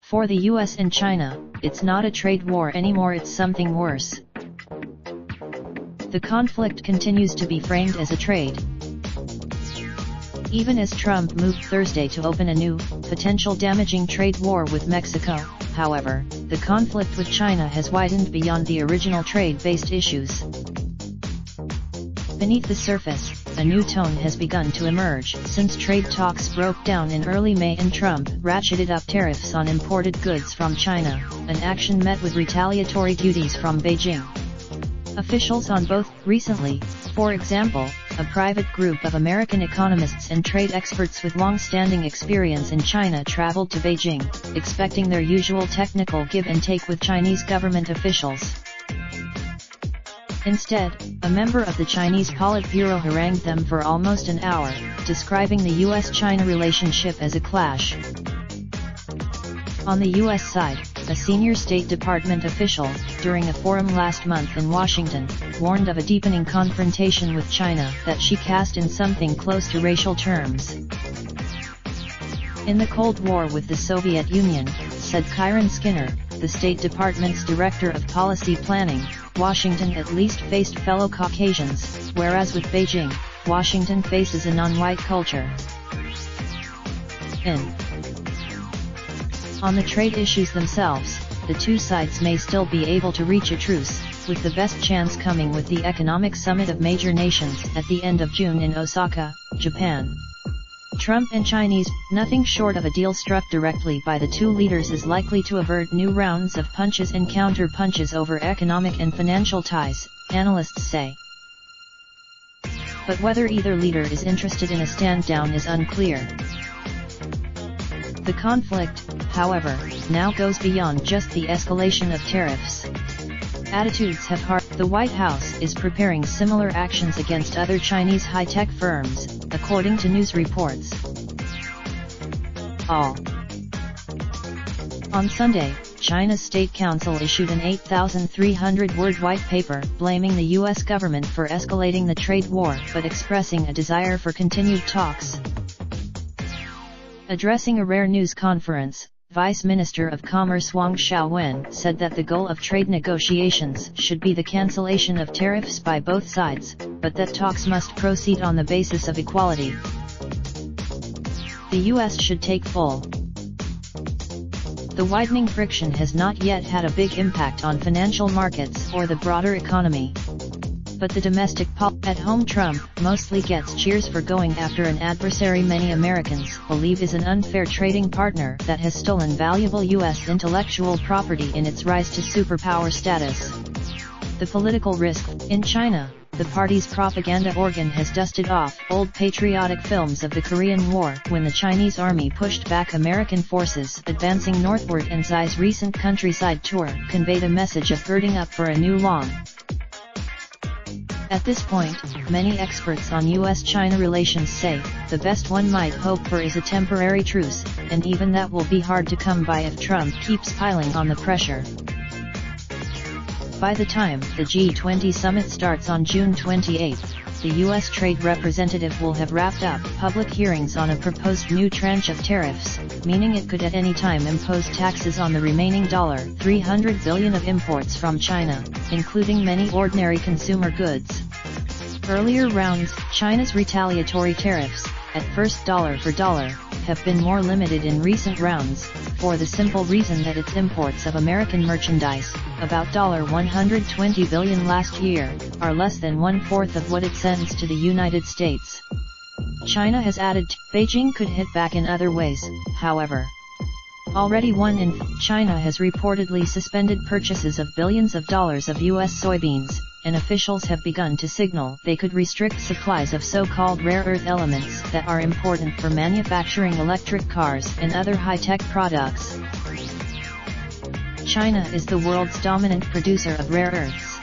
For the US and China, it's not a trade war anymore, it's something worse. The conflict continues to be framed as a trade. Even as Trump moved Thursday to open a new, potential damaging trade war with Mexico, however, the conflict with China has widened beyond the original trade-based issues. Beneath the surface, a new tone has begun to emerge since trade talks broke down in early May and Trump ratcheted up tariffs on imported goods from China, an action met with retaliatory duties from Beijing. Officials on both, recently, for example, a private group of American economists and trade experts with long-standing experience in China traveled to Beijing, expecting their usual technical give and take with Chinese government officials. Instead, a member of the Chinese Politburo harangued them for almost an hour, describing the US-China relationship as a clash. On the US side, a senior State Department official, during a forum last month in Washington, warned of a deepening confrontation with China that she cast in something close to racial terms. In the Cold War with the Soviet Union, said Kiron Skinner, the State Department's Director of Policy Planning, Washington at least faced fellow Caucasians, whereas with Beijing, Washington faces a non-white culture. On the trade issues themselves, the two sides may still be able to reach a truce, with the best chance coming with the Economic Summit of Major Nations at the end of June in Osaka, Japan. Trump and Chinese, nothing short of a deal struck directly by the two leaders is likely to avert new rounds of punches and counter-punches over economic and financial ties, analysts say. But whether either leader is interested in a stand-down is unclear. The conflict, however, now goes beyond just the escalation of tariffs. Attitudes have hardened. The White House is preparing similar actions against other Chinese high-tech firms, according to news reports. On Sunday, China's State Council issued an 8,300-word white paper blaming the U.S. government for escalating the trade war but expressing a desire for continued talks. Addressing a rare news conference, Vice Minister of Commerce Wang Xiaowen said that the goal of trade negotiations should be the cancellation of tariffs by both sides, but that talks must proceed on the basis of equality. The U.S. should take full. The widening friction has not yet had a big impact on financial markets or the broader economy. But the domestic at-home Trump mostly gets cheers for going after an adversary many Americans believe is an unfair trading partner that has stolen valuable U.S. intellectual property in its rise to superpower status. The political risk. In China, the party's propaganda organ has dusted off old patriotic films of the Korean War when the Chinese army pushed back American forces advancing northward, and Xi's recent countryside tour conveyed a message of girding up for a new long. At this point, many experts on U.S.-China relations say, the best one might hope for is a temporary truce, and even that will be hard to come by if Trump keeps piling on the pressure. By the time the G20 summit starts on June 28, the U.S. Trade Representative will have wrapped up public hearings on a proposed new tranche of tariffs, meaning it could at any time impose taxes on the remaining $300 billion of imports from China, including many ordinary consumer goods. Earlier rounds, China's retaliatory tariffs, at first dollar for dollar, have been more limited in recent rounds, for the simple reason that its imports of American merchandise, about $120 billion last year, are less than one-fourth of what it sends to the United States. China has added, Beijing could hit back in other ways, however. Already China has reportedly suspended purchases of billions of dollars of U.S. soybeans, and officials have begun to signal they could restrict supplies of so-called rare earth elements that are important for manufacturing electric cars and other high-tech products. China is the world's dominant producer of rare earths.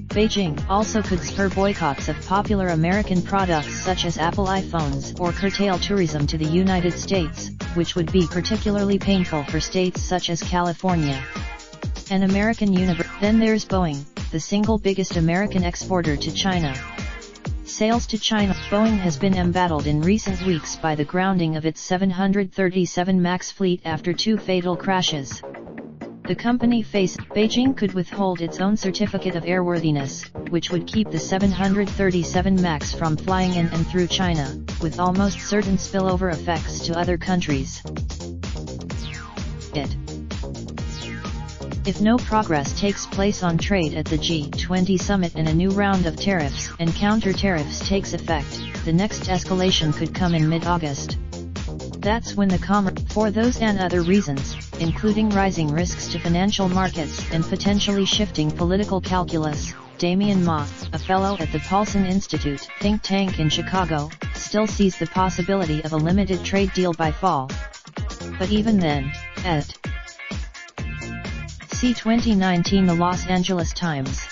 Beijing also could spur boycotts of popular American products such as Apple iPhones or curtail tourism to the United States, which would be particularly painful for states such as California. An American university Then there's Boeing, the single biggest American exporter to China. Sales to China. Boeing has been embattled in recent weeks by the grounding of its 737 MAX fleet after 2 fatal crashes. The company faced Beijing could withhold its own certificate of airworthiness, which would keep the 737 MAX from flying in and through China, with almost certain spillover effects to other countries. If no progress takes place on trade at the G20 summit and a new round of tariffs and counter-tariffs takes effect, the next escalation could come in mid-August. That's when for those and other reasons, including rising risks to financial markets and potentially shifting political calculus, Damian Ma, a fellow at the Paulson Institute think tank in Chicago, still sees the possibility of a limited trade deal by fall. But even then, see 2019 The Los Angeles Times.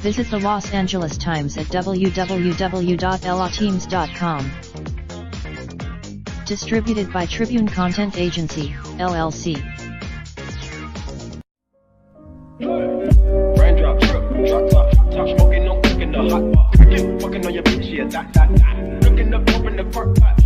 Visit the Los Angeles Times at www.lateams.com. Distributed by Tribune Content Agency, LLC. Raindrop, drop top, smoking, no cooking the hot pot. Fucking on your bitch, yeah, that. Looking up, open the park pot.